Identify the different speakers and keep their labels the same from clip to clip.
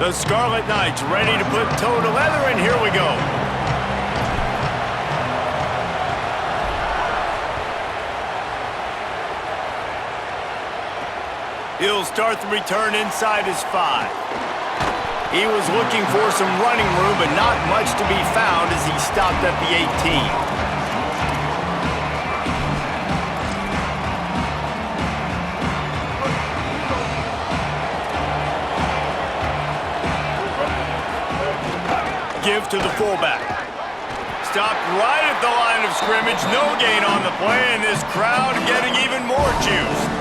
Speaker 1: The Scarlet Knights ready to put toe to leather, and here we go. He'll start the return inside his 5. He was looking for some running room, but not much to be found as he stopped at the 18. Give to the fullback. Stopped right at the line of scrimmage. No gain on the play, and this crowd getting even more juiced.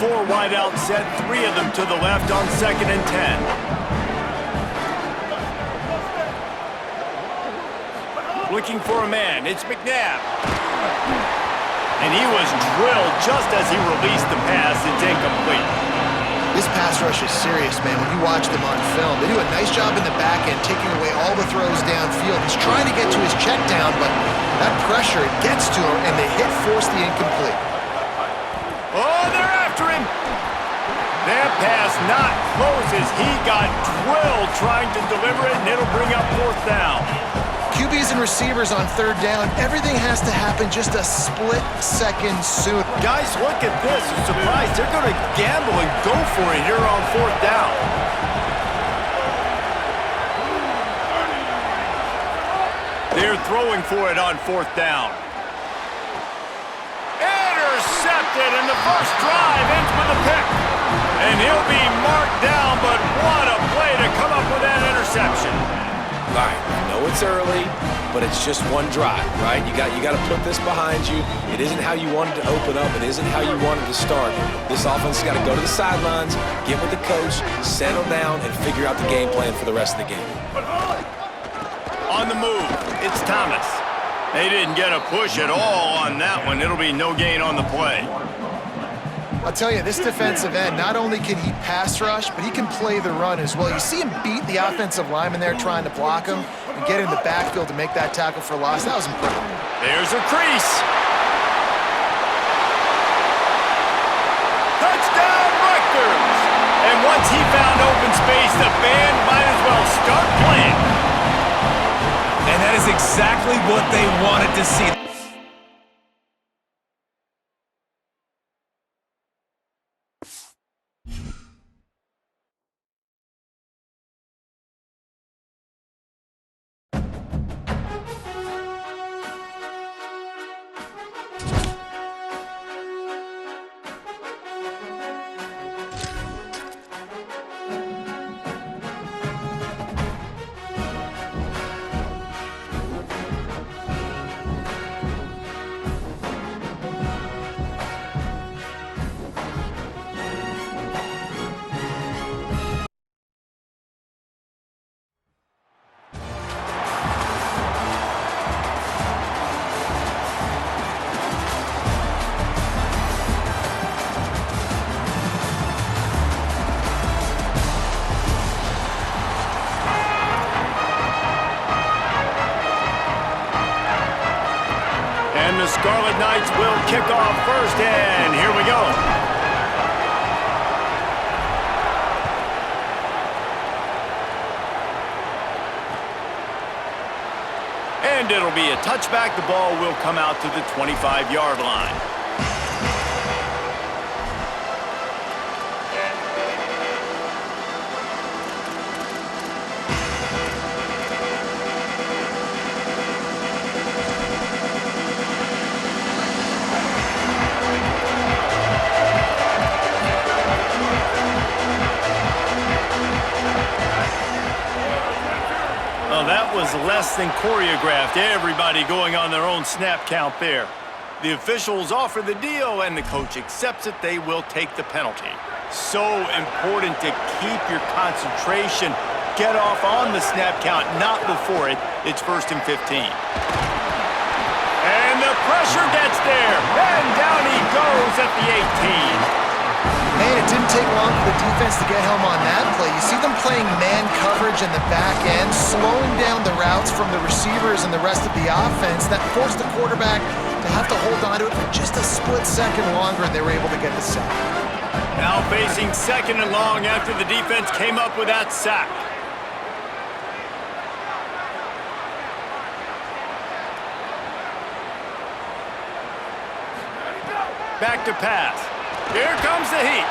Speaker 1: 4 wide out set, 3 of them to the left on 2nd and 10. Looking for a man. It's McNabb. And he was drilled just as he released the pass. It's incomplete.
Speaker 2: This pass rush is serious, man. When you watch them on film, they do a nice job in the back end, taking away all the throws downfield. He's trying to get to his check down, but that pressure, it gets to him, and the hit forced the incomplete.
Speaker 1: Oh, they're after him. That pass not close as he got drilled trying to deliver it, and it'll bring up 4th down.
Speaker 2: QBs and receivers on 3rd down, everything has to happen just a split second soon.
Speaker 1: Guys, look at this. I'm surprised they're going to gamble and go for it here on 4th down. They're throwing for it on 4th down. Intercepted, and the first drive ends with a pick. And he'll be marked down, but what a play to come up with that interception.
Speaker 3: All right, I know it's early, but it's just one drive, right? You got to put this behind you. It isn't how you wanted to open up. It isn't how you wanted to start. This offense has got to go to the sidelines, get with the coach, settle down, and figure out the game plan for the rest of the game.
Speaker 1: On the move, it's Thomas. They didn't get a push at all on that one. It'll be no gain on the play.
Speaker 2: I'll tell you, this defensive end, not only can he pass rush, but he can play the run as well. You see him beat the offensive lineman there trying to block him and get in the backfield to make that tackle for loss. That was impressive.
Speaker 1: There's a crease. Touchdown, Rutgers! And once he found open space, the band might as well start playing.
Speaker 4: And that is exactly what they wanted to see.
Speaker 1: And the Scarlet Knights will kick off first, and here we go. And it'll be a touchback. The ball will come out to the 25-yard line. That was less than choreographed. Everybody going on their own snap count there. The officials offer the deal, and the coach accepts it. They will take the penalty. So important to keep your concentration. Get off on the snap count, not before it. It's 1st and 15. And the pressure gets there. And down he goes at the 18.
Speaker 2: Man, it didn't take long for the defense to get home on that play. You see them playing man coverage in the back end, slowing down the routes from the receivers and the rest of the offense. That forced the quarterback to have to hold on to it for just a split second longer, and they were able to get the sack.
Speaker 1: Now facing second and long after the defense came up with that sack. Back to pass. Here comes the heat.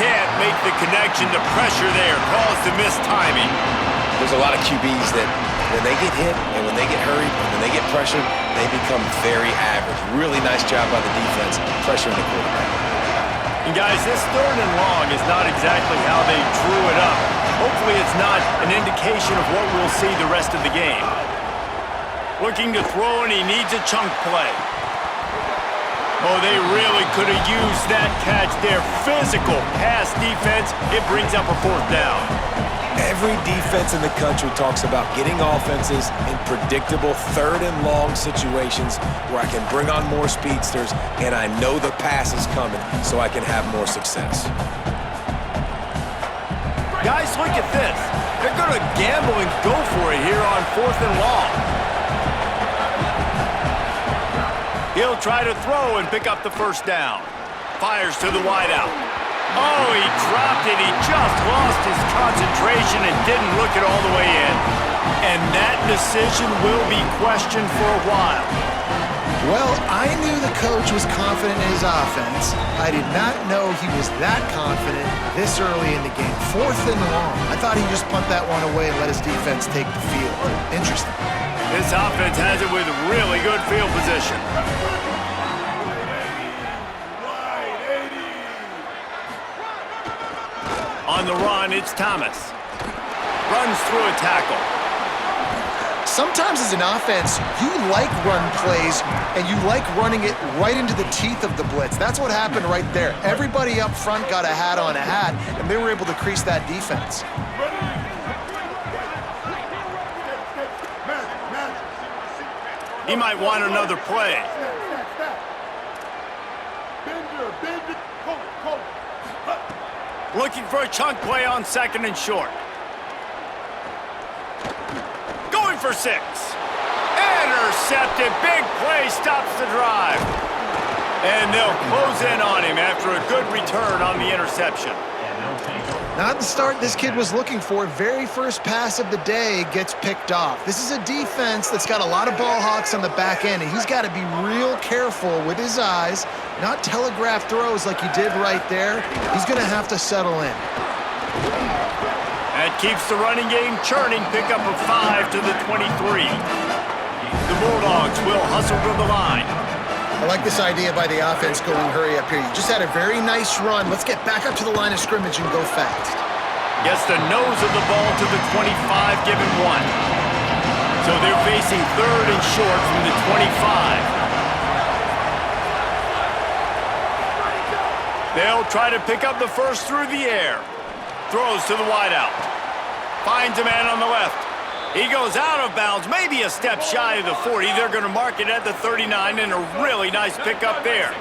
Speaker 1: Can't make the connection. The pressure there caused the missed timing.
Speaker 3: There's a lot of QBs that when they get hit and when they get hurried and when they get pressured, they become very average. Really nice job by the defense pressuring the quarterback.
Speaker 1: And guys, this third and long is not exactly how they drew it up. Hopefully it's not an indication of what we'll see the rest of the game. Looking to throw, and he needs a chunk play. Oh, they really could have used that catch there. Physical pass defense. It brings up a fourth down.
Speaker 3: Every defense in the country talks about getting offenses in predictable third and long situations where I can bring on more speedsters and I know the pass is coming so I can have more success.
Speaker 1: Guys, look at this. They're going to gamble and go for it here on fourth and long. He'll try to throw and pick up the first down. Fires to the wideout. Oh, he dropped it. He just lost his concentration and didn't look it all the way in. And that decision will be questioned for a while.
Speaker 2: Well, I knew the coach was confident in his offense. I did not know he was that confident this early in the game. Fourth and long. I thought he'd just punt that one away and let his defense take the field. Interesting.
Speaker 1: This offense has it with really good field position. On the run, it's Thomas. Runs through a tackle.
Speaker 2: Sometimes as an offense, you like run plays, and you like running it right into the teeth of the blitz. That's what happened right there. Everybody up front got a hat on a hat, and they were able to crease that defense.
Speaker 1: He might want another play. Looking for a chunk play on second and short. Going for 6. Intercepted. Big play stops the drive. And they'll close in on him after a good return on the interception.
Speaker 2: Not the start this kid was looking for. Very first pass of the day gets picked off. This is a defense that's got a lot of ball hawks on the back end, and he's got to be real careful with his eyes, not telegraph throws like he did right there. He's going to have to settle in.
Speaker 1: That keeps the running game churning. Pick up a 5 to the 23. The Bulldogs will hustle to the line.
Speaker 2: I like this idea by the offense going hurry up here. You just had a very nice run. Let's get back up to the line of scrimmage and go fast.
Speaker 1: Gets the nose of the ball to the 25, given 1. So they're facing third and short from the 25. They'll try to pick up the first through the air. Throws to the wideout. Finds a man on the left. He goes out of bounds, maybe a step shy of the 40. They're going to mark it at the 39, and a really nice pickup there.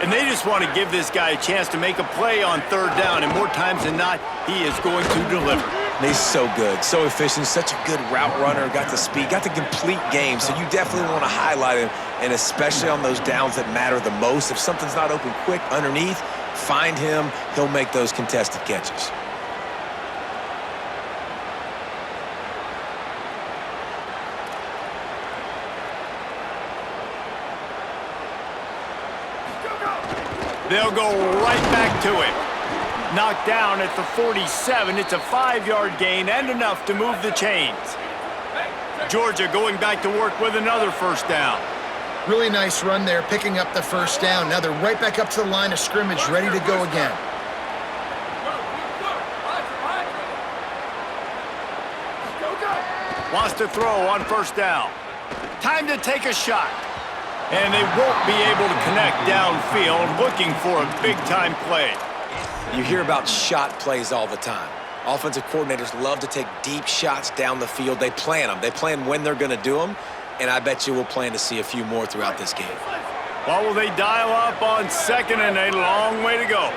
Speaker 1: And they just want to give this guy a chance to make a play on third down, and more times than not, he is going to deliver.
Speaker 3: He's so good, so efficient, such a good route runner, got the speed, got the complete game, so you definitely want to highlight him, and especially on those downs that matter the most. If something's not open quick underneath, find him, he'll make those contested catches.
Speaker 1: They'll go right back to it. Knocked down at the 47. It's a 5-yard gain and enough to move the chains. Georgia going back to work with another first down.
Speaker 2: Really nice run there, picking up the first down. Now they're right back up to the line of scrimmage, ready to go again.
Speaker 1: Wants to throw on first down. Time to take a shot. And they won't be able to connect downfield, looking for a big-time play.
Speaker 3: You hear about shot plays all the time. Offensive coordinators love to take deep shots down the field. They plan them. They plan when they're going to do them, and I bet you we'll plan to see a few more throughout this game.
Speaker 1: Well, will they dial up on second and a long way to go?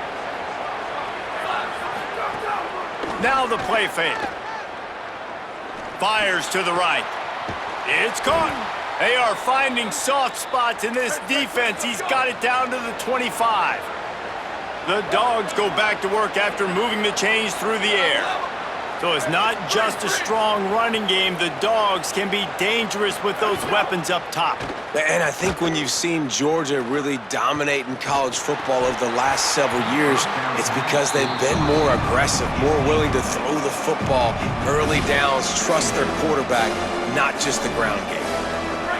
Speaker 1: Now the play fake. Fires to the right. It's caught. They are finding soft spots in this defense. He's got it down to the 25. The Dogs go back to work after moving the chains through the air. So it's not just a strong running game. The Dogs can be dangerous with those weapons up top.
Speaker 3: And I think when you've seen Georgia really dominate in college football over the last several years, it's because they've been more aggressive, more willing to throw the football, early downs, trust their quarterback, not just the ground game.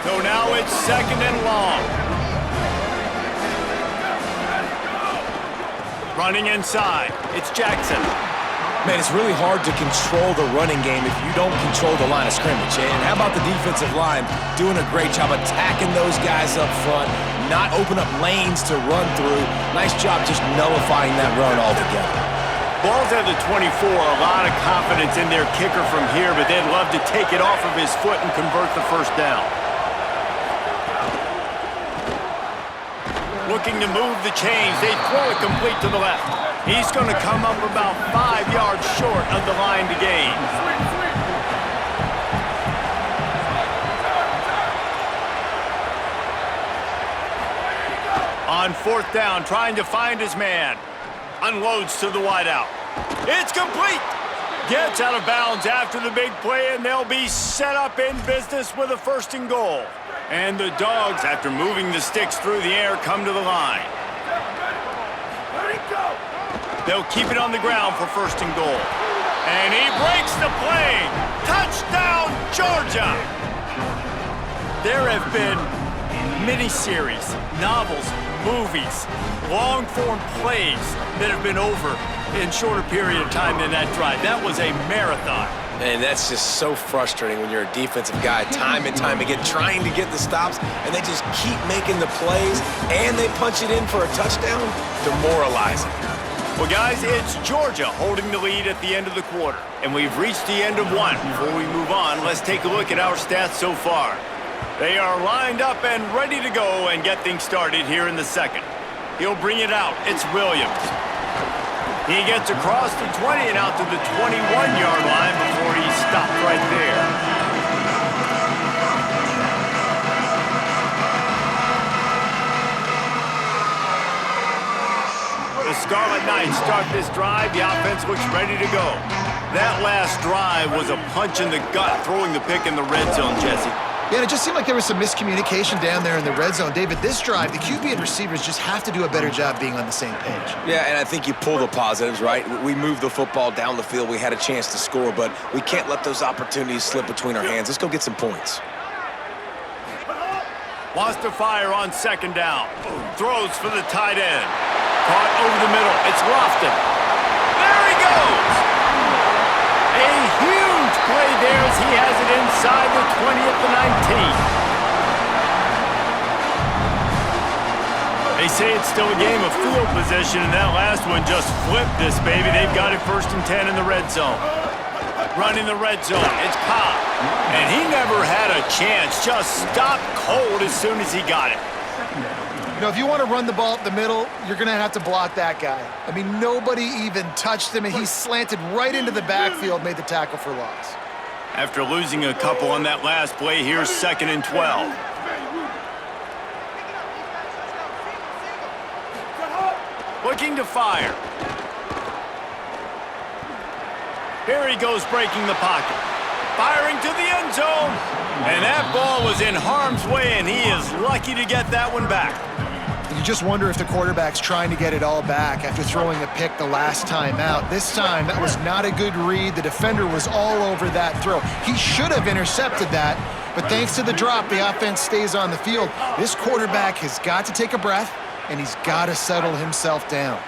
Speaker 1: So now it's 2nd and long. Running inside, it's Jackson.
Speaker 4: Man, it's really hard to control the running game if you don't control the line of scrimmage. And how about the defensive line doing a great job attacking those guys up front, not open up lanes to run through. Nice job just nullifying that run altogether.
Speaker 1: Ball's at the 24, a lot of confidence in their kicker from here, but they'd love to take it off of his foot and convert the first down. Looking to move the chains, they throw it complete to the left. He's going to come up about 5 yards short of the line to gain. On 4th down, trying to find his man. Unloads to the wideout. It's complete! Gets out of bounds after the big play, and they'll be set up in business with a 1st and goal. And the Dogs, after moving the sticks through the air, come to the line. They'll keep it on the ground for 1st and goal. And he breaks the play. Touchdown, Georgia! There have been miniseries, novels, movies, long-form plays that have been over in shorter period of time than that drive. That was a marathon.
Speaker 3: And that's just so frustrating when you're a defensive guy time and time again trying to get the stops, and they just keep making the plays, and they punch it in for a touchdown. Demoralizing.
Speaker 1: Well, guys, it's Georgia holding the lead at the end of the quarter. And we've reached the end of one. Before we move on, let's take a look at our stats so far. They are lined up and ready to go and get things started here in the 2nd. He'll bring it out. It's Williams. He gets across the 20 and out to the 21-yard line before he's stopped right there. The Scarlet Knights start this drive. The offense looks ready to go. That last drive was a punch in the gut, throwing the pick in the red zone, Jesse.
Speaker 2: Yeah, and it just seemed like there was some miscommunication down there in the red zone. David, this drive, the QB and receivers just have to do a better job being on the same page.
Speaker 3: Yeah, and I think you pull the positives, right? We moved the football down the field. We had a chance to score, but we can't let those opportunities slip between our hands. Let's go get some points.
Speaker 1: Wants to fire on 2nd down. Throws for the tight end. Caught over the middle. It's Lofton. There he goes! A huge play there as he has it inside the 20 at the 19. They say it's still a game of field position, and that last one just flipped this baby. They've got it 1st and 10 in the red zone. Running the red zone, it's Cobb. And he never had a chance. Just stopped cold as soon as he got it.
Speaker 2: You know, if you want to run the ball up the middle, you're going to have to block that guy. I mean, nobody even touched him, and he slanted right into the backfield, made the tackle for loss.
Speaker 1: After losing a couple on that last play, here's 2nd and 12. Looking to fire. Here he goes, breaking the pocket. Firing to the end zone. And that ball was in harm's way, and he is lucky to get that one back.
Speaker 2: You just wonder if the quarterback's trying to get it all back after throwing a pick the last time out. This time, that was not a good read. The defender was all over that throw. He should have intercepted that, but thanks to the drop, the offense stays on the field. This quarterback has got to take a breath, and he's got to settle himself down.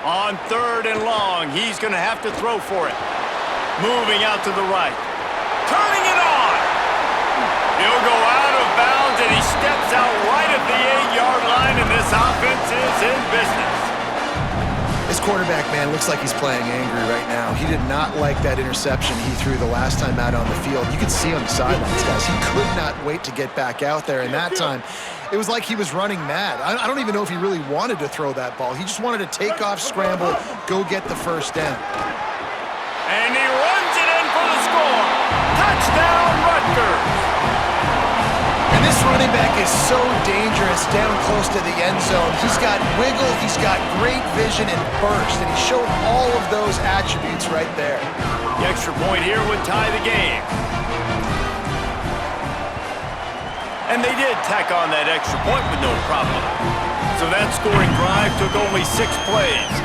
Speaker 1: On 3rd and long, he's going to have to throw for it. Moving out to the right. Turning it on! He'll go out of bounds, and he steps out right at the 8-yard line, and this offense is in business.
Speaker 2: This quarterback, man, looks like he's playing angry right now. He did not like that interception he threw the last time out on the field. You could see on the sidelines, guys. He could not wait to get back out there, and that time, it was like he was running mad. I don't even know if he really wanted to throw that ball. He just wanted to take off, scramble, go get the first down.
Speaker 1: And he runs it in for the score. Touchdown, Rutgers.
Speaker 2: And this This running back is so dangerous down close to the end zone. He's got wiggle, he's got great vision and burst, and he showed all of those attributes right there.
Speaker 1: The extra point here would tie the game. And they did tack on that extra point with no problem. So that scoring drive took only 6 plays,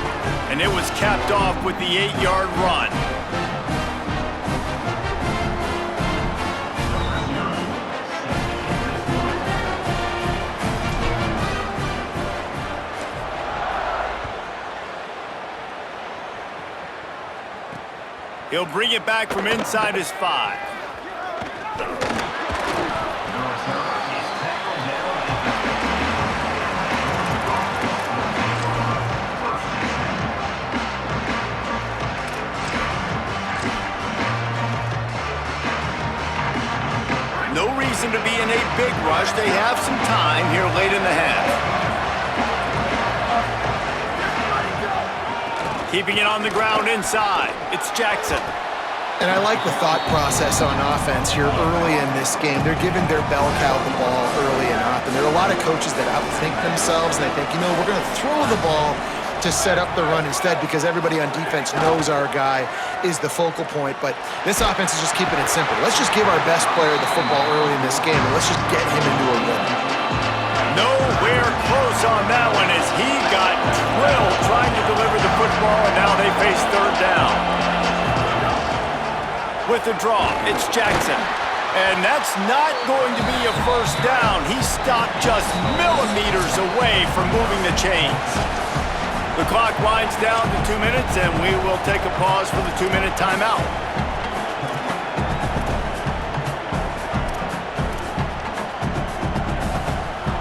Speaker 1: and it was capped off with the 8-yard run. He'll bring it back from inside his 5. No reason to be in a big rush. They have some time here late in the half. Keeping it on the ground inside. It's Jackson.
Speaker 2: And I like the thought process on offense here early in this game. They're giving their bell cow the ball early and often. There are a lot of coaches that outthink themselves, and they think, we're going to throw the ball to set up the run instead because everybody on defense knows our guy is the focal point. But this offense is just keeping it simple. Let's just give our best player the football early in this game, and let's just get him into a rhythm.
Speaker 1: Nowhere close on that one as he got drilled trying to deliver the football, and now they face 3rd down. With the draw, it's Jackson. And that's not going to be a 1st down. He stopped just millimeters away from moving the chains. The clock winds down to 2 minutes, and we will take a pause for the 2-minute timeout.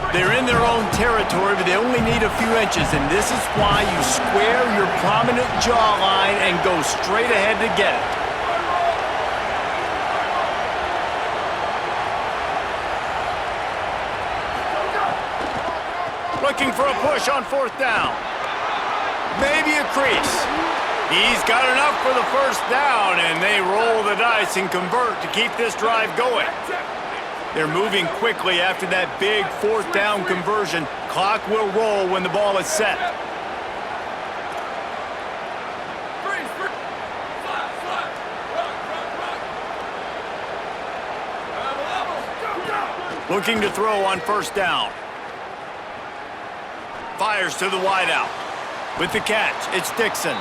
Speaker 1: They're in their own territory, but they only need a few inches, and this is why you square your prominent jawline and go straight ahead to get it. Looking for a push on 4th down. Maybe a crease. He's got enough for the 1st down, and they roll the dice and convert to keep this drive going. They're moving quickly after that big 4th down conversion. Clock will roll when the ball is set. Looking to throw on 1st down. Fires to the wideout. With the catch, it's Dixon.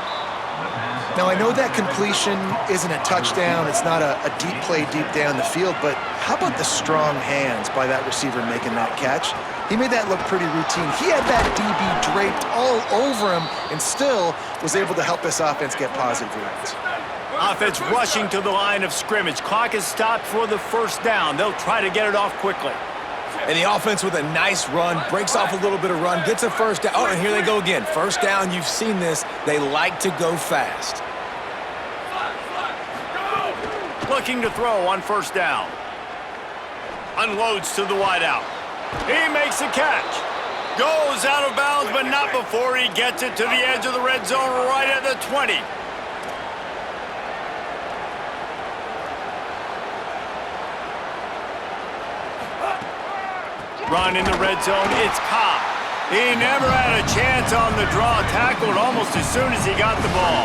Speaker 2: Now, I know that completion isn't a touchdown. It's not a deep play deep down the field, but how about the strong hands by that receiver making that catch? He made that look pretty routine. He had that DB draped all over him and still was able to help this offense get positive yards.
Speaker 1: Offense rushing to the line of scrimmage. Clock is stopped for the 1st down. They'll try to get it off quickly.
Speaker 4: And the offense with a nice run, breaks off a little bit of run, gets a 1st down. Oh, and here they go again. 1st down, you've seen this. They like to go fast.
Speaker 1: Looking to throw on 1st down. Unloads to the wideout. He makes a catch. Goes out of bounds, but not before he gets it to the edge of the red zone right at the 20. Run in the red zone, it's Cobb. He never had a chance on the draw, tackled almost as soon as he got the ball.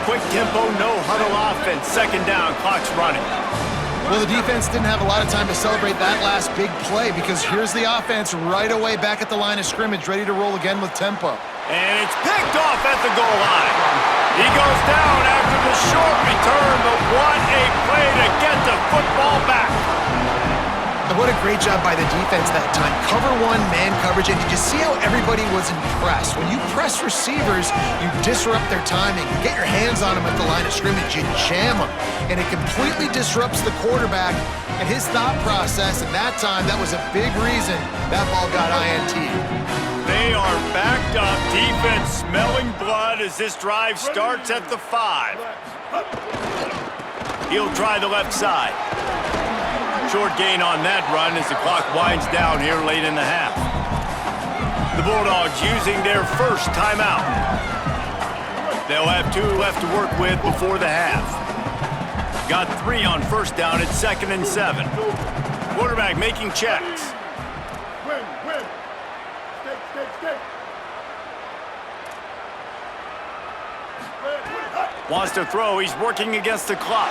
Speaker 1: Quick tempo, no huddle offense, 2nd down, clock's running.
Speaker 2: Well, the defense didn't have a lot of time to celebrate that last big play because here's the offense right away back at the line of scrimmage, ready to roll again with tempo.
Speaker 1: And it's picked off at the goal line. He goes down after the short return, but what a play to get the football back.
Speaker 2: And what a great job by the defense that time. Cover 1, man coverage, and you just see how everybody was impressed. When you press receivers, you disrupt their timing. You get your hands on them at the line of scrimmage, you jam them. And it completely disrupts the quarterback and his thought process. And that time, that was a big reason that ball got INT.
Speaker 1: They are backed up, defense smelling blood as this drive starts at the 5. He'll try the left side. Short gain on that run as the clock winds down here late in the half. The Bulldogs using their 1st timeout. They'll have 2 left to work with before the half. Got 3 on 1st down at 2nd and 7. Quarterback making checks. Wants to throw. He's working against the clock.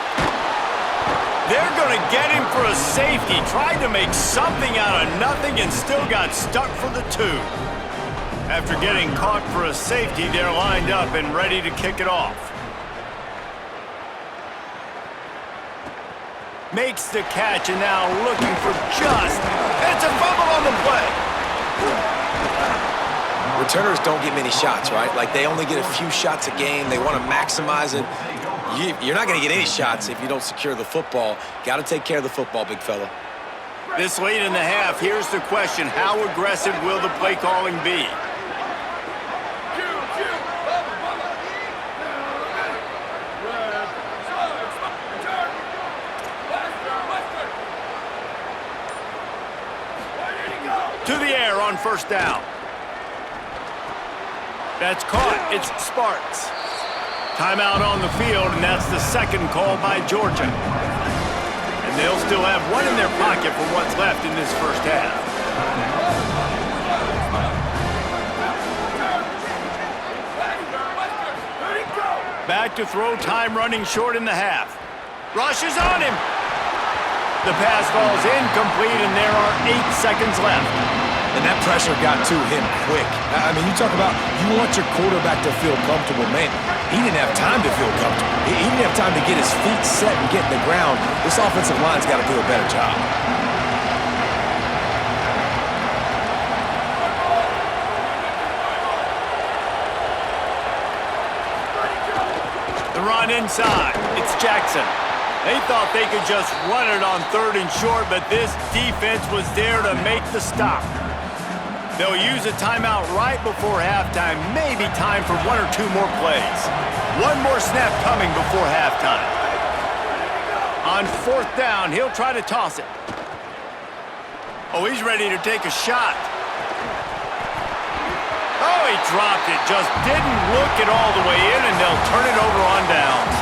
Speaker 1: They're going to get him for a safety. Tried to make something out of nothing and still got stuck for the 2. After getting caught for a safety, they're lined up and ready to kick it off. Makes the catch and now looking for just. It's a fumble on the play.
Speaker 3: Returners don't get many shots, right? Like, they only get a few shots a game. They want to maximize it. You're not going to get any shots if you don't secure the football. Got to take care of the football, big fella.
Speaker 1: This late in the half, here's the question. How aggressive will the play calling be? To the air on first down. That's caught. It's Sparks. Timeout on the field, and that's the second call by Georgia. And they'll still have one in their pocket for what's left in this first half. Back to throw, time running short in the half. Rush is on him. The pass falls incomplete, and there are 8 seconds left.
Speaker 4: And that pressure got to him quick. I mean, you talk about you want your quarterback to feel comfortable. Man, he didn't have time to feel comfortable. He didn't have time to get his feet set and get in the ground. This offensive line's got to do a better job.
Speaker 1: The run inside. It's Jackson. They thought they could just run it on 3rd and short, but this defense was there to make the stop. They'll use a timeout right before halftime. Maybe time for 1 or 2 more plays. One more snap coming before halftime. On 4th down, he'll try to toss it. Oh, he's ready to take a shot. Oh, he dropped it. Just didn't look it all the way in, and they'll turn it over on downs.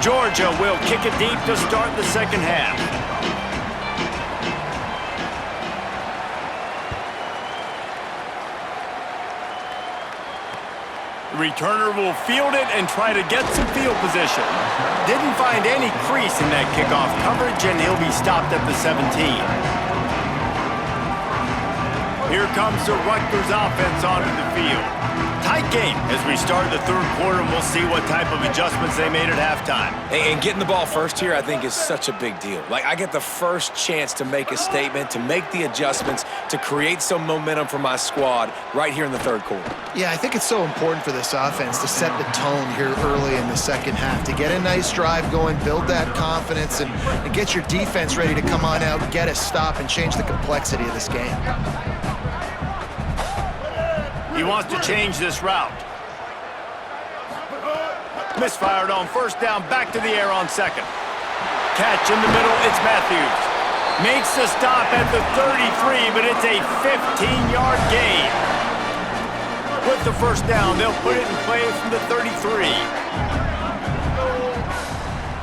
Speaker 1: Georgia will kick it deep to start the second half. The returner will field it and try to get some field position. Didn't find any crease in that kickoff coverage, and he'll be stopped at the 17. Here comes the Rutgers offense onto the field. Tight game as we start the 3rd quarter, and we'll see what type of adjustments they made at halftime.
Speaker 3: And getting the ball first here, I think, is such a big deal. Like, I get the first chance to make a statement, to make the adjustments, to create some momentum for my squad right here in the 3rd quarter.
Speaker 2: Yeah, I think it's so important for this offense to set the tone here early in the second half, to get a nice drive going, build that confidence, and get your defense ready to come on out, get a stop, and change the complexity of this game.
Speaker 1: He wants to change this route. Misfired on first down, back to the air on 2nd. Catch in the middle, it's Matthews. Makes the stop at the 33, but it's a 15-yard gain. With the first down, they'll put it in play from the 33.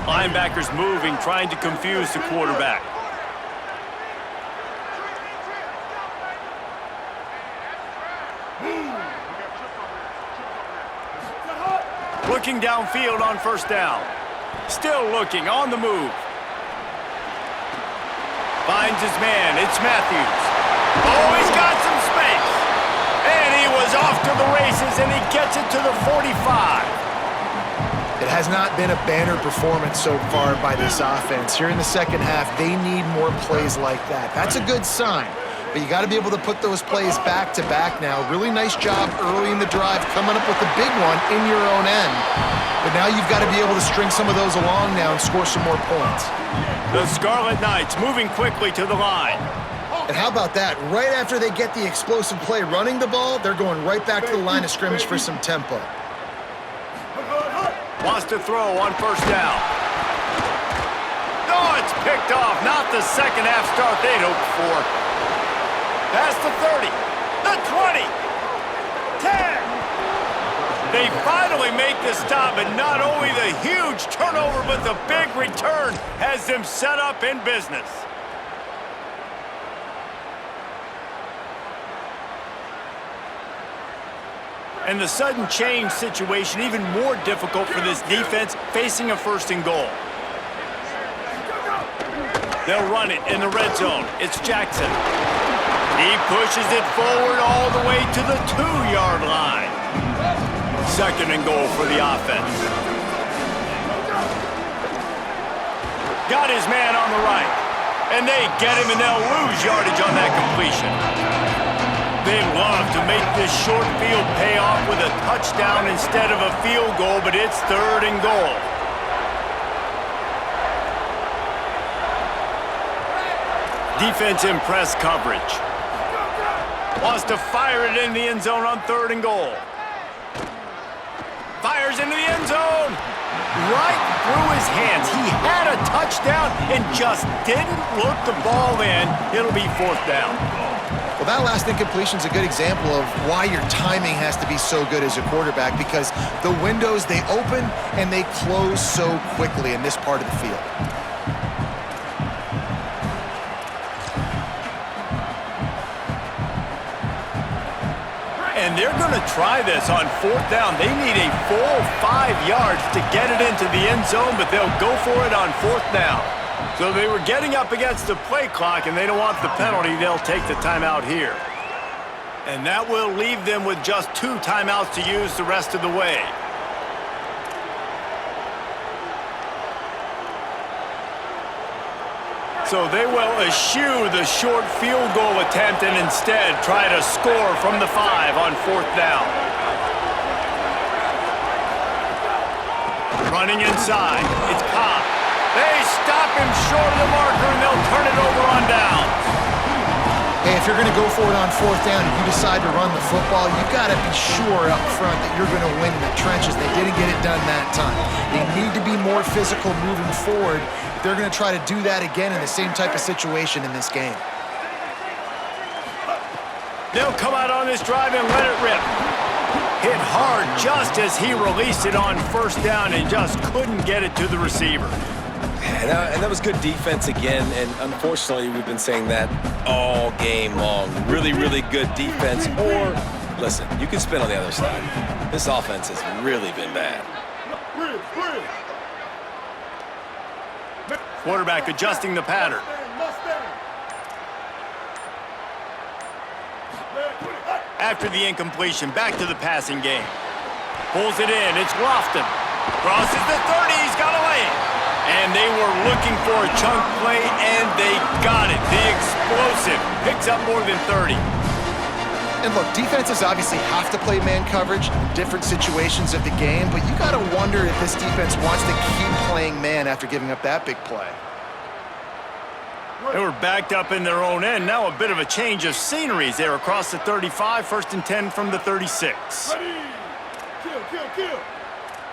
Speaker 1: Linebackers moving, trying to confuse the quarterback. Looking downfield on first down. Still looking, on the move. Finds his man, it's Matthews. Oh, he's got some space. And he was off to the races, and he gets it to the 45.
Speaker 2: It has not been a banner performance so far by this offense. Here in the second half, they need more plays like that. That's a good sign. But you got to be able to put those plays back to back now. Really nice job early in the drive, coming up with a big one in your own end. But now you've got to be able to string some of those along now and score some more points.
Speaker 1: The Scarlet Knights moving quickly to the line.
Speaker 2: And how about that? Right after they get the explosive play running the ball, they're going right back to the line of scrimmage for some tempo.
Speaker 1: Wants to throw on first down. No, it's picked off. Not the second half start they'd hoped for. Past the 30, the 20, 10. They finally make the stop, and not only the huge turnover, but the big return has them set up in business. And the sudden change situation even more difficult for this defense facing a 1st and goal. They'll run it in the red zone. It's Jackson. He pushes it forward all the way to the 2-yard line. 2nd and goal for the offense. Got his man on the right. And they get him, and they'll lose yardage on that completion. They love to make this short field pay off with a touchdown instead of a field goal, but it's 3rd and goal. Defense in press coverage. Wants to fire it in the end zone on 3rd and goal. Fires into the end zone. Right through his hands. He had a touchdown and just didn't look the ball in. It'll be 4th down.
Speaker 2: Well, that last incompletion is a good example of why your timing has to be so good as a quarterback, because the windows, they open and they close so quickly in this part of the field.
Speaker 1: And they're going to try this on 4th down. They need a full 5 yards to get it into the end zone, but they'll go for it on 4th down. So they were getting up against the play clock, and they don't want the penalty. They'll take the timeout here. And that will leave them with just 2 timeouts to use the rest of the way. So they will eschew the short field goal attempt and instead try to score from the 5 on 4th down. Running inside, it's Cobb. They stop him short of the marker, and they'll turn it over on downs.
Speaker 2: Hey, if you're going to go for it on 4th down and you decide to run the football, you've got to be sure up front that you're going to win in the trenches. They didn't get it done that time. They need to be more physical moving forward. They're going to try to do that again in the same type of situation in this game.
Speaker 1: They'll come out on this drive and let it rip. Hit hard just as he released it on 1st down and just couldn't get it to the receiver.
Speaker 3: And that was good defense again, and unfortunately we've been saying that all game long. Really, really good defense. Or, listen, you can spin on the other side. This offense has really been bad.
Speaker 1: Quarterback adjusting the pattern. After the incompletion, back to the passing game. Pulls it in, it's Lofton. Crosses the 30, he's got a lane. And they were looking for a chunk play, and they got it. The explosive picks up more than 30.
Speaker 2: And look, defenses obviously have to play man coverage in different situations of the game, but you got to wonder if this defense wants to keep playing man after giving up that big play.
Speaker 1: They were backed up in their own end. Now a bit of a change of sceneries. They're across the 35, 1st and 10 from the 36.
Speaker 5: Ready. Kill.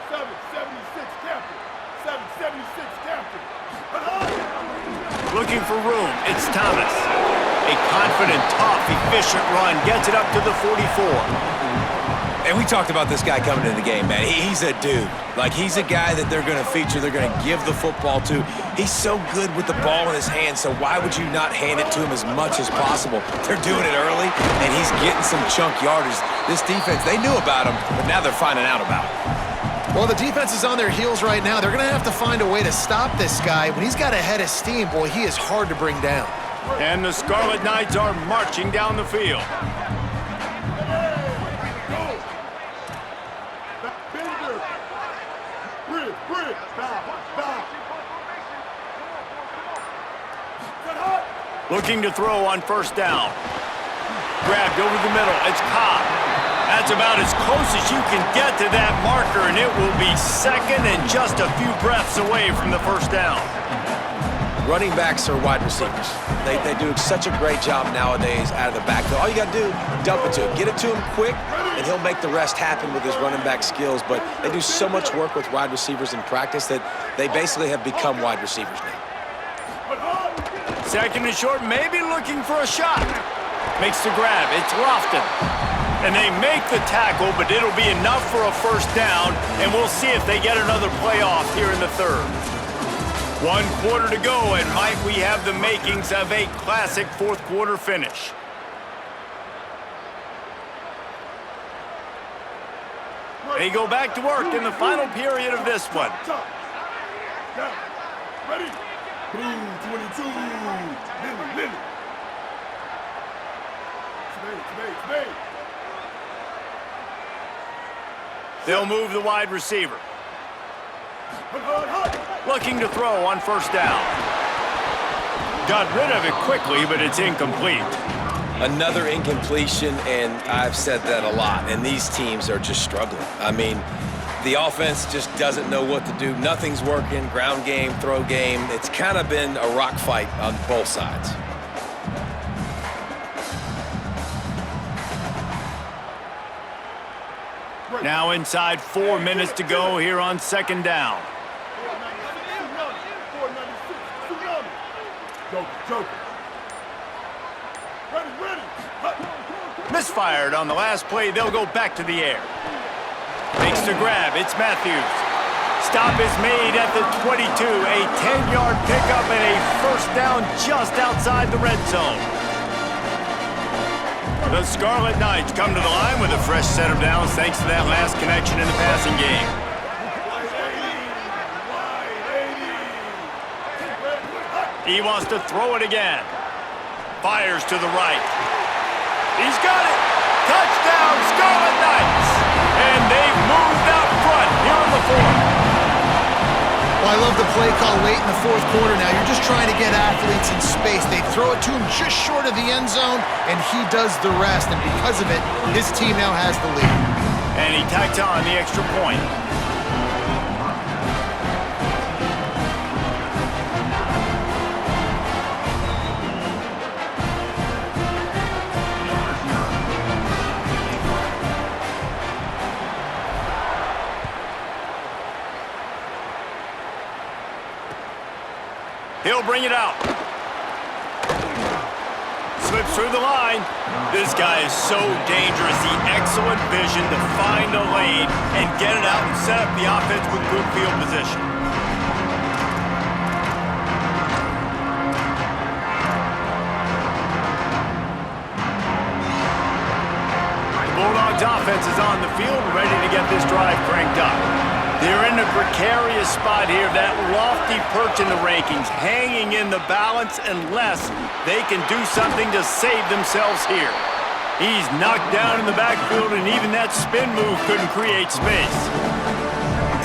Speaker 5: 776 captain. 776 captain.
Speaker 1: Looking for room, it's Thomas. A confident, tough, efficient run gets it up to the 44.
Speaker 4: And we talked about this guy coming into the game, man. He's a dude. Like, he's a guy that they're going to feature, they're going to give the football to. He's so good with the ball in his hands, so why would you not hand it to him as much as possible? They're doing it early, and he's getting some chunk yardage. This defense, they knew about him, but now they're finding out about him.
Speaker 2: Well, the defense is on their heels right now. They're going to have to find a way to stop this guy. When he's got a head of steam, boy, he is hard to bring down.
Speaker 1: And the Scarlet Knights are marching down the field. Looking to throw on 1st down. Grabbed over the middle. It's Cobb. That's about as close as you can get to that marker, and it will be 2nd and just a few breaths away from the 1st down.
Speaker 3: Running backs are wide receivers. They do such a great job nowadays out of the backfield. All you got to do, dump it to him. Get it to him quick, and he'll make the rest happen with his running back skills. But they do so much work with wide receivers in practice that they basically have become wide receivers now.
Speaker 1: 2nd and short, maybe looking for a shot. Makes the grab. It's Lofton. And they make the tackle, but it'll be enough for a first down, and we'll see if they get another playoff here in the third. 1 quarter to go, and might we have the makings of a classic fourth quarter finish. They go back to work in the final period of this one.
Speaker 5: Down. Ready? Boom, 22. Lily. Spade.
Speaker 1: They'll move the wide receiver. Looking to throw on first down. Got rid of it quickly, but it's incomplete.
Speaker 3: Another incompletion, and I've said that a lot, and these teams are just struggling. I mean, the offense just doesn't know what to do. Nothing's working, ground game, throw game. It's kind of been a rock fight on both sides.
Speaker 1: Now inside 4 minutes to go here on second down.
Speaker 5: Joker. Ready.
Speaker 1: Misfired on the last play. They'll go back to the air. Makes the grab. It's Matthews. Stop is made at the 22. A 10-yard pickup and a first down just outside the red zone. The Scarlet Knights come to the line with a fresh set of downs thanks to that last connection in the passing game. He wants to throw it again. Fires to the right. He's got it. Touchdown, Scarlet Knights. And they've moved out front here in the fourth.
Speaker 2: Well, I love the play call late in the fourth quarter now. You're just trying to get athletes in space. They throw it to him just short of the end zone, and he does the rest. And because of it, his team now has the lead.
Speaker 1: And he tacks on the extra point. He'll bring it out. Slips through the line. This guy is so dangerous. The excellent vision to find a lane and get it out and set up the offense with good field position. The Bulldogs offense is on the field, ready to get this drive cranked up. They're in a precarious spot here, that lofty perch in the rankings, hanging in the balance unless they can do something to save themselves here. He's knocked down in the backfield, and even that spin move couldn't create space.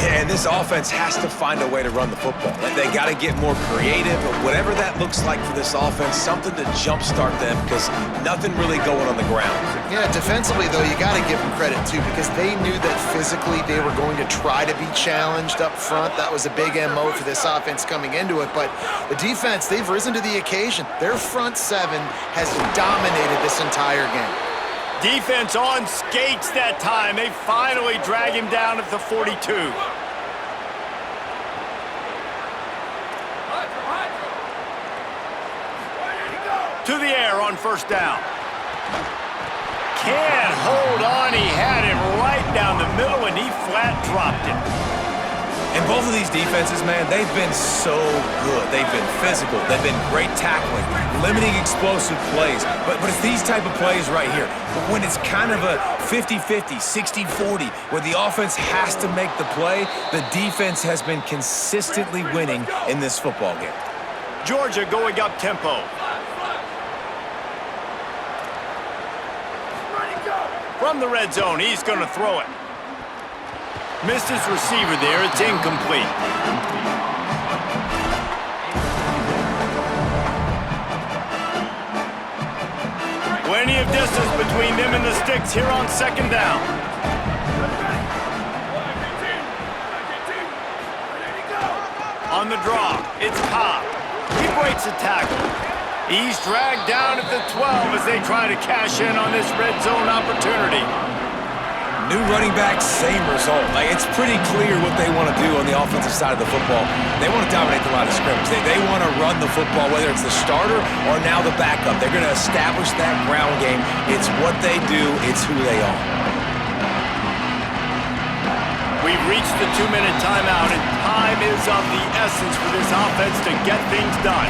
Speaker 3: And this offense has to find a way to run the football. They got to get more creative, or whatever that looks like for this offense, something to jumpstart them, because nothing really going on the ground.
Speaker 2: Yeah, defensively, though, you got to give them credit, too, because they knew that physically they were going to try to be challenged up front. That was a big MO for this offense coming into it. But the defense, they've risen to the occasion. Their front seven has dominated this entire game.
Speaker 1: Defense on skates that time. They finally drag him down at the 42. To the air on first down. Can't hold on. He had him right down the middle, and he flat dropped it.
Speaker 4: And both of these defenses, man, they've been so good. They've been physical. They've been great tackling, limiting explosive plays. But it's these type of plays right here. But when it's kind of a 50-50, 60-40, where the offense has to make the play, the defense has been consistently winning in this football game.
Speaker 1: Georgia going up tempo. From the red zone, he's going to throw it. Missed his receiver there. It's incomplete. Plenty of distance between them and the sticks here on second down. On the draw, it's Cobb. He breaks a tackle. He's dragged down at the 12 as they try to cash in on this red zone opportunity.
Speaker 4: New running back, same result. It's pretty clear what they want to do on the offensive side of the football, they want to dominate the line of scrimmage. They want to run the football, whether it's the starter or now the backup. They're going to establish that ground game. It's what they do. It's who they are.
Speaker 1: We've reached the 2-minute timeout, and time is of the essence for this offense to get things done.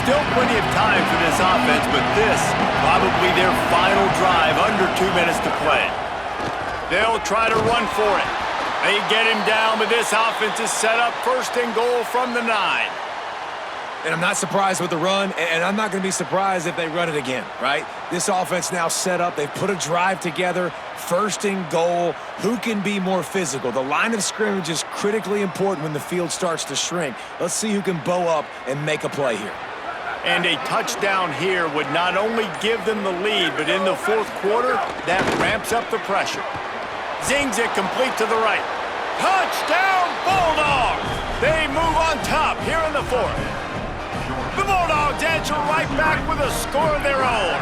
Speaker 1: Still plenty of time for this offense, but this probably their final drive under 2 minutes to play. They'll try to run for it. They get him down, but this offense is set up first and goal from the 9.
Speaker 4: And I'm not surprised with the run, and I'm not going to be surprised if they run it again, right? This offense now set up. They've put a drive together, first and goal. Who can be more physical? The line of scrimmage is critically important when the field starts to shrink. Let's see who can bow up and make a play here.
Speaker 1: And a touchdown here would not only give them the lead, but in the fourth quarter, that ramps up the pressure. Zings it complete to the right. Touchdown, Bulldogs! They move on top here in the fourth. The Bulldogs answer right back with a score of their own.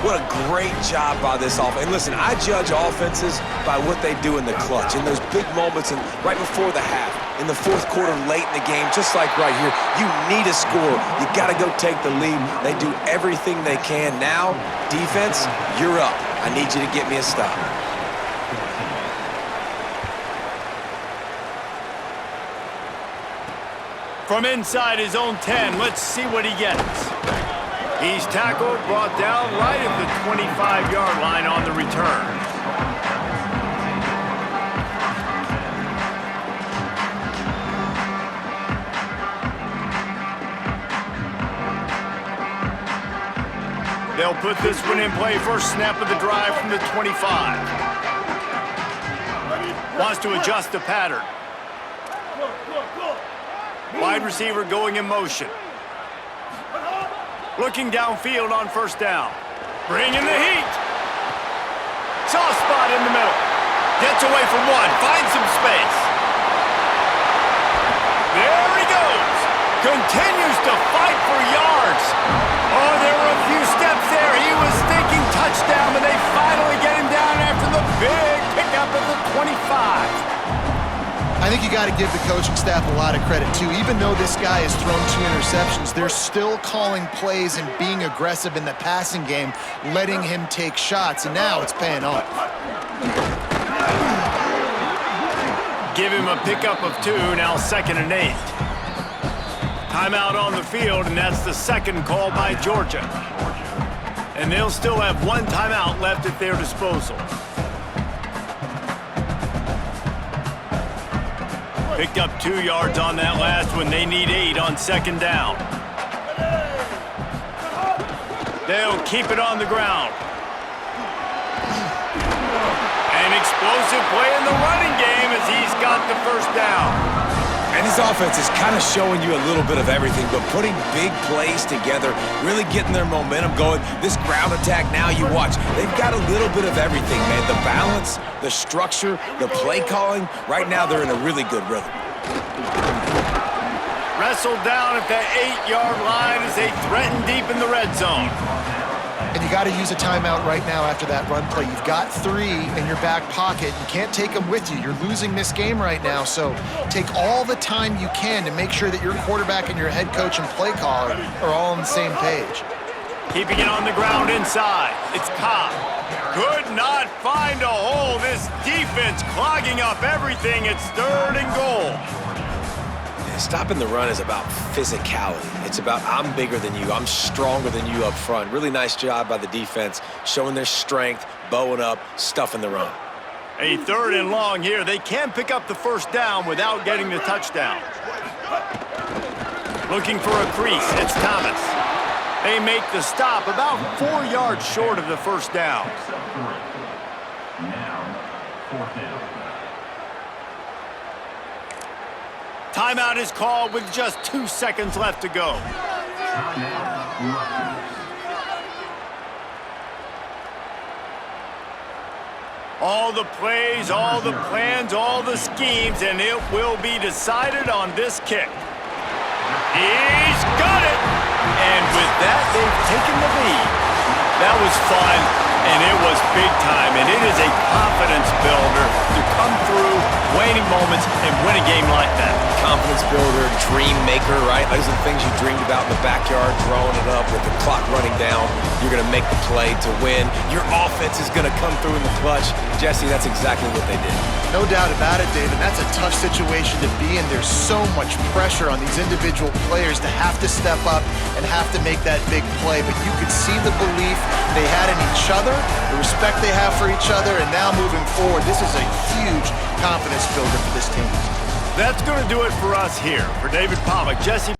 Speaker 4: What a great job by this offense. And listen, I judge offenses by what they do in the clutch, in those big moments and right before the half, in the fourth quarter, late in the game, just like right here. You need a score. You got to go take the lead. They do everything they can. Now, defense, you're up. I need you to get me a stop.
Speaker 1: From inside his own 10, let's see what he gets. He's tackled, brought down right at the 25-yard line on the return. They'll put this one in play. First snap of the drive from the 25. Wants to adjust the pattern. Wide receiver going in motion. Looking downfield on first down. Bringing the heat. Soft spot in the middle. Gets away from one. Finds some space. There he goes. Continues to fight for yards. Oh, there were a few steps there. He was thinking touchdown, but they finally get him down after the big pickup at the 25.
Speaker 2: I think you got to give the coaching staff a lot of credit, too. Even though this guy has thrown 2 interceptions, they're still calling plays and being aggressive in the passing game, letting him take shots, and now it's paying off.
Speaker 1: Give him a pickup of 2, now 2nd and 8. Timeout on the field, and that's the second call by Georgia. And they'll still have 1 timeout left at their disposal. Picked up 2 yards on that last one. They need 8 on 2nd down. They'll keep it on the ground. An explosive play in the running game as he's got the first down.
Speaker 4: And this offense is kind of showing you a little bit of everything, but putting big plays together, really getting their momentum going. This ground attack now, you watch, they've got a little bit of everything, man. The balance, the structure, the play calling. Right now, they're in a really good rhythm.
Speaker 1: Wrestled down at the 8-yard line as they threaten deep in the red zone.
Speaker 2: And you got to use a timeout right now after that run play. You've got 3 in your back pocket. You can't take them with you. You're losing this game right now, so take all the time you can to make sure that your quarterback and your head coach and play caller are all on the same page.
Speaker 1: Keeping it on the ground inside. It's Cobb. Could not find a hole. This defense clogging up everything. It's 3rd and goal.
Speaker 3: Stopping the run is about physicality. It's about I'm bigger than you, I'm stronger than you up front. Really nice job by the defense, showing their strength, bowing up, stuffing the run.
Speaker 1: A 3rd and long here. They can pick up the first down without getting the touchdown. Looking for a crease. It's Thomas. They make the stop about 4 yards short of the first down.
Speaker 5: Now, 4th down.
Speaker 1: Timeout is called with just 2 seconds left to go. All the plays, all the plans, all the schemes, and it will be decided on this kick. He's got it! And with that, they've taken the lead. That was fun, and it was big time, and it is a confidence builder to come through waning moments and win a game like that.
Speaker 3: Confidence builder, dream maker, right? Those are the things you dreamed about in the backyard, drawing it up with the clock running down. You're going to make the play to win. Your offense is going to come through in the clutch. Jesse, that's exactly what they did.
Speaker 2: No doubt about it, David. That's a tough situation to be in. There's so much pressure on these individual players to have to step up and have to make that big play. But you could see the belief they had in each other, the respect they have for each other, and now moving forward, this is a huge confidence builder for this team.
Speaker 1: That's going to do it for us here. For David Pollack, Jesse